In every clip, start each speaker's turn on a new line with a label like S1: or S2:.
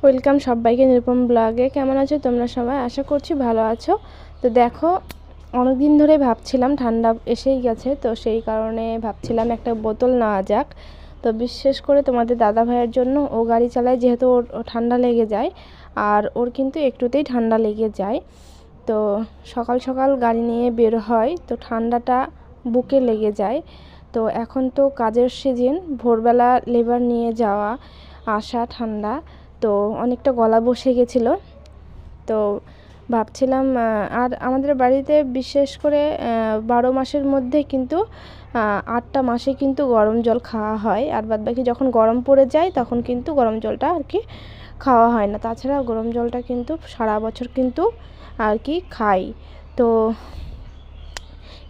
S1: Welcome সবাইকে নিরুপম ব্লগে। কেমন আছো তোমরা সবাই? আশা করছি ভালো আছো। তো দেখো, অনেক দিন ধরে ভাবছিলাম, ঠান্ডা এসেই গেছে, তো সেই কারণে ভাবছিলাম একটা বোতল নেওয়া যাক। তো বিশেষ করে তোমাদের দাদা ভাইয়ের জন্য, ও গাড়ি চালায় যেহেতু ওর ঠান্ডা লেগে যায়, আর ওর কিন্তু একটুতেই ঠান্ডা লেগে যায়। তো সকাল সকাল গাড়ি নিয়ে বের হয়, তো ঠান্ডাটা বুকে লেগে যায়। তো এখন তো কাজের সিজন, ভোরবেলা লেবার নিয়ে যাওয়া আসা, ঠান্ডা, তো অনেকটা গলা বসে গেছিলো। তো ভাবছিলাম, আর আমাদের বাড়িতে বিশেষ করে 12 মাসের মধ্যে কিন্তু 8টা মাসে কিন্তু গরম জল খাওয়া হয়, আর বাদবাকি যখন গরম পড়ে যায় তখন কিন্তু গরম জলটা আর কি খাওয়া হয় না। তাছাড়া গরম জলটা কিন্তু সারা বছর কিন্তু আর কি খাই। তো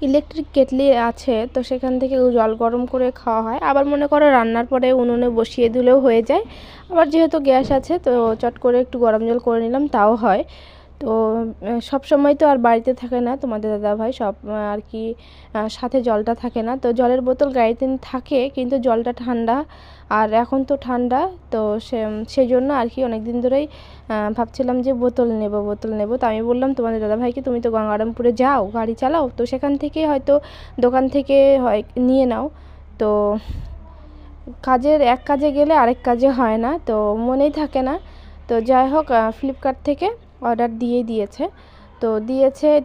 S1: ইলেকট্রিক কেটলি আছে, তো সেখান থেকে জল গরম করে খাওয়া হয়। আবার মনে করো রান্নার পরে উনুনে বসিয়ে দিলেও হয়ে যায়। আবার যেহেতু গ্যাস আছে, তো চট করে একটু গরম জল করে নিলাম, তাও হয়। তো সব সময় তো আর বাড়িতে থাকে না তোমাদের দাদাভাই, সব আর কি সাথে জলটা থাকে না। তো জলের বোতল গাড়িতে থাকে, কিন্তু জলটা ঠান্ডা, আর এখন তো ঠান্ডা। তো সেই জন্য আর কি অনেক দিন ধরেই ভাবছিলাম যে বোতল নেব। তো আমি বললাম তোমাদের দাদাভাইকে, তুমি তো গঙ্গারামপুরে যাও, গাড়ি চালাও, তো সেখান থেকে হয়তো দোকান থেকে হয় নিয়ে নাও। তো এক কাজে গেলে আরেক কাজে হয় না, তো মনেই থাকে না। তো যাই হোক, ফ্লিপকার্ট থেকে অর্ডার দিয়েছে। তো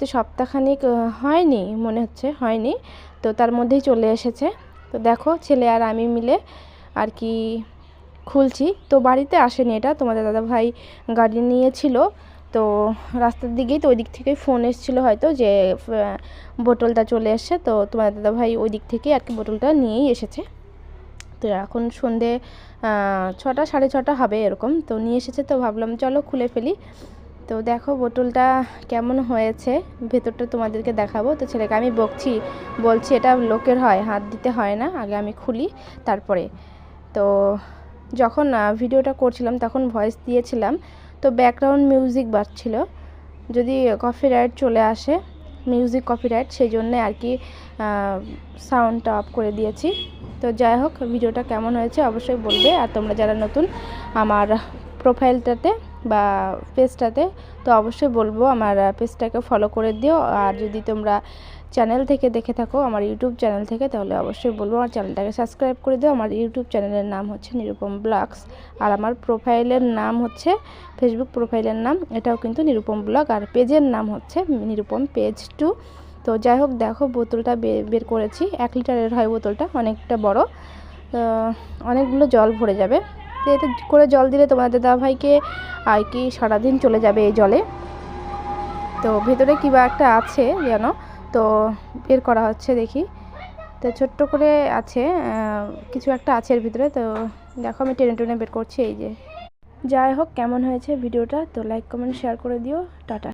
S1: তো সপ্তাহখানিক হয়নি, মনে হচ্ছে হয়নি, তো তার মধ্যেই চলে এসেছে। তো দেখো, ছেলে আর আমি মিলে আর কি খুলছি। তো বাড়িতে আসেনি, এটা তোমাদের দাদাভাই গাড়ি নিয়েছিল। তো রাস্তার দিকেই, তো ওই দিক থেকেই ফোন এসেছিলো হয়তো যে বোতলটা চলে এসছে। তো তোমাদের দাদাভাই ওই দিক থেকেই আর কি বোতলটা নিয়েই এসেছে। তো এখন সন্ধে 6টা 6:30 হবে এরকম, তো নিয়ে এসেছে। তো ভাবলাম চলো খুলে ফেলি। তো দেখো বোতলটা কেমন হয়েছে, ভেতরটা তোমাদেরকে দেখাবো। তো ছেলেকে আমি বলছি এটা লোকের হয়, হাত দিতে হয় না, আগে আমি খুলি তারপরে। তো যখন ভিডিওটা করছিলাম তখন ভয়েস দিয়েছিলাম, তো ব্যাকগ্রাউন্ড মিউজিক বাজছিল, যদি কপিরাইট চলে আসে, মিউজিক কপিরাইট, সেই জন্যে আর কি সাউন্ডটা অফ করে দিয়েছি। তো যাই হোক, ভিডিওটা কেমন হয়েছে অবশ্যই বলবে। আর তোমরা যারা নতুন আমার প্রোফাইলটাতে বা পেজটাতে, তো অবশ্যই বলবো আমার পেজটাকে ফলো করে দিও। আর যদি তোমরা চ্যানেল থেকে দেখে থাকো, আমার ইউটিউব চ্যানেল থেকে, তাহলে অবশ্যই বলবো আমার চ্যানেলটাকে সাবস্ক্রাইব করে দিও। আমার ইউটিউব চ্যানেলের নাম হচ্ছে নিরুপম ব্লগস, আর আমার প্রোফাইলের নাম হচ্ছে, ফেসবুক প্রোফাইলের নাম এটাও কিন্তু নিরুপম ব্লগ, আর পেজের নাম হচ্ছে নিরুপম পেজ 2। তো যাই হোক, দেখো বোতলটা বের করেছি, 1 লিটারের হয় বোতলটা, অনেকটা বড়, অনেকগুলো জল ভরে যাবে। তো এতে করে জল দিলে তোমাদের দাদাভাইকে আর কি সারাদিন চলে যাবে এই জলে। তো ভেতরে কিবা একটা আছে যেন, তো বের করা হচ্ছে দেখি। তো ছোট্ট করে আছে, কিছু একটা আছে এর ভিতরে। তো দেখো আমি টেনে বের করছি, এই যে। যাই হোক, কেমন হয়েছে ভিডিওটা, তো লাইক কমেন্ট শেয়ার করে দিও। টাটা।